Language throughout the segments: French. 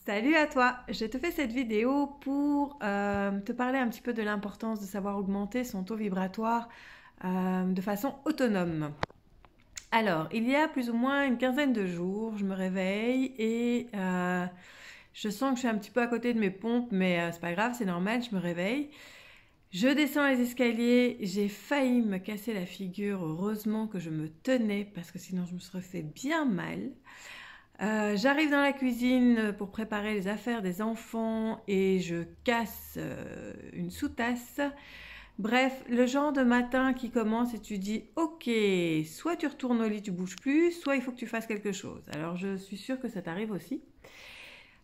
Salut à toi! Je te fais cette vidéo pour te parler un petit peu de l'importance de savoir augmenter son taux vibratoire de façon autonome. Alors, il y a plus ou moins une quinzaine de jours, je me réveille et je sens que je suis un petit peu à côté de mes pompes, mais c'est pas grave, c'est normal, je me réveille. Je descends les escaliers, j'ai failli me casser la figure, heureusement que je me tenais parce que sinon je me serais fait bien mal. J'arrive dans la cuisine pour préparer les affaires des enfants et je casse une sous-tasse. Bref, le genre de matin qui commence et tu dis ok, soit tu retournes au lit, tu bouges plus, soit il faut que tu fasses quelque chose. Alors je suis sûre que ça t'arrive aussi.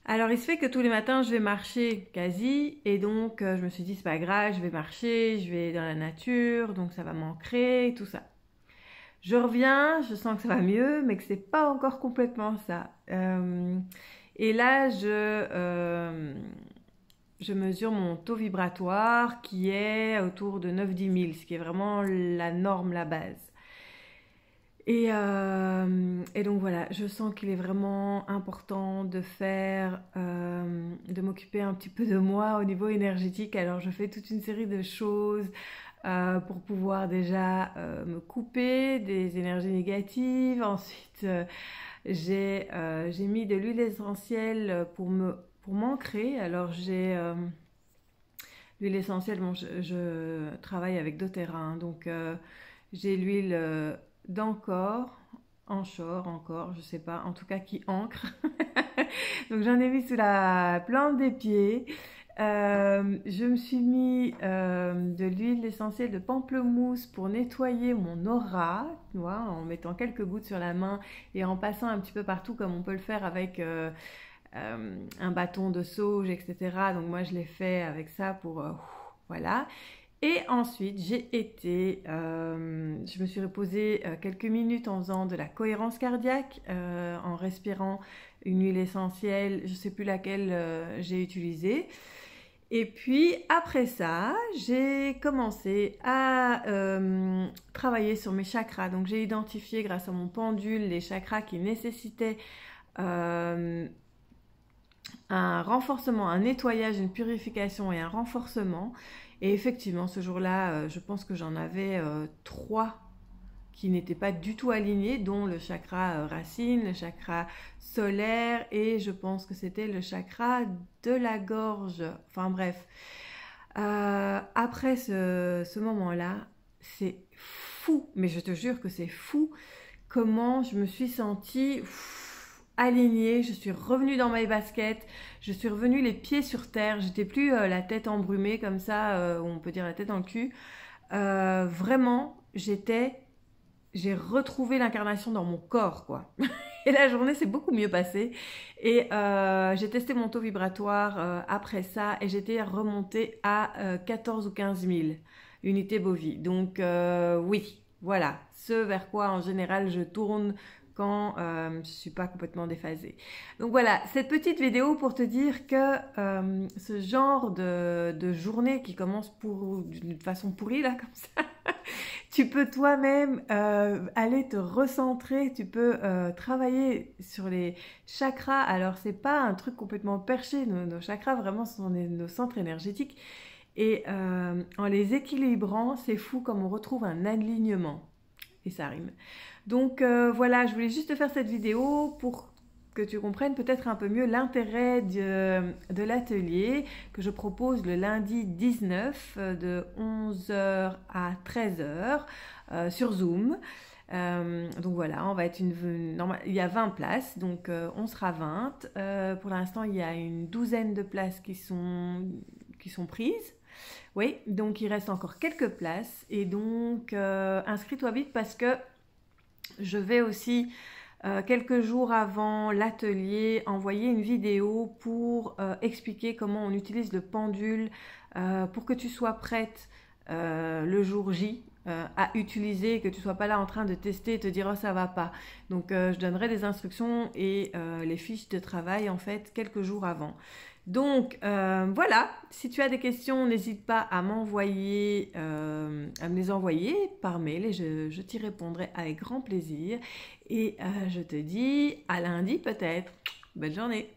Alors il se fait que tous les matins je vais marcher quasi et donc je me suis dit c'est pas grave, je vais marcher, je vais dans la nature, donc ça va m'ancrer, tout ça. Je reviens, je sens que ça va mieux, mais que c'est pas encore complètement ça. Et là, je mesure mon taux vibratoire qui est autour de 9-10 000, ce qui est vraiment la norme, la base. Et donc voilà, je sens qu'il est vraiment important de m'occuper un petit peu de moi au niveau énergétique. Alors je fais toute une série de choses pour pouvoir déjà me couper des énergies négatives. Ensuite, j'ai mis de l'huile essentielle pour m'ancrer. Alors l'huile essentielle, bon, je travaille avec doTERRA, hein, donc j'ai l'huile d'Ancor, Anchor, encore, je sais pas, en tout cas qui ancre. Donc j'en ai mis sous la plante des pieds. Je me suis mis de l'huile essentielle de pamplemousse pour nettoyer mon aura, tu vois, en mettant quelques gouttes sur la main et en passant un petit peu partout comme on peut le faire avec un bâton de sauge, etc. Donc moi je l'ai fait avec ça pour voilà. Et ensuite je me suis reposée quelques minutes en faisant de la cohérence cardiaque, en respirant une huile essentielle, je ne sais plus laquelle j'ai utilisée. Et puis après ça, j'ai commencé à travailler sur mes chakras. Donc j'ai identifié grâce à mon pendule les chakras qui nécessitaient euh, un renforcement, un nettoyage, une purification et un renforcement. Et effectivement, ce jour-là, je pense que j'en avais trois qui n'étaient pas du tout alignés, dont le chakra racine, le chakra solaire et je pense que c'était le chakra de la gorge. Enfin bref, après ce moment-là, c'est fou, mais je te jure que c'est fou comment je me suis sentie alignée, je suis revenue dans mes baskets, je suis revenue les pieds sur terre, j'étais plus la tête embrumée comme ça, on peut dire la tête dans le cul. Vraiment, j'ai retrouvé l'incarnation dans mon corps, quoi. Et la journée s'est beaucoup mieux passée. Et j'ai testé mon taux vibratoire après ça et j'étais remontée à 14 ou 15 000 unités bovies. Donc oui, voilà, ce vers quoi en général je tourne quand je ne suis pas complètement déphasée. Donc voilà, cette petite vidéo pour te dire que ce genre de journée qui commence d'une façon pourrie, là, comme ça, tu peux toi-même aller te recentrer, tu peux travailler sur les chakras. Alors c'est pas un truc complètement perché, nos chakras vraiment sont nos centres énergétiques. Et en les équilibrant, c'est fou comme on retrouve un alignement. Et ça rime. Donc voilà, je voulais juste te faire cette vidéo pour que tu comprennes peut-être un peu mieux l'intérêt de l'atelier que je propose le lundi 19 de 11h à 13h sur Zoom. Donc voilà, on va être il y a 20 places, donc on sera 20. Pour l'instant, il y a une douzaine de places qui sont prises. Oui, donc il reste encore quelques places et donc inscris-toi vite parce que je vais aussi quelques jours avant l'atelier envoyer une vidéo pour expliquer comment on utilise le pendule pour que tu sois prête le jour J à utiliser, que tu sois pas là en train de tester et te dire oh ça va pas. Donc je donnerai des instructions et les fiches de travail en fait quelques jours avant. Donc voilà, si tu as des questions, n'hésite pas à m'envoyer, à me les envoyer par mail et je t'y répondrai avec grand plaisir. Et je te dis à lundi peut-être. Bonne journée.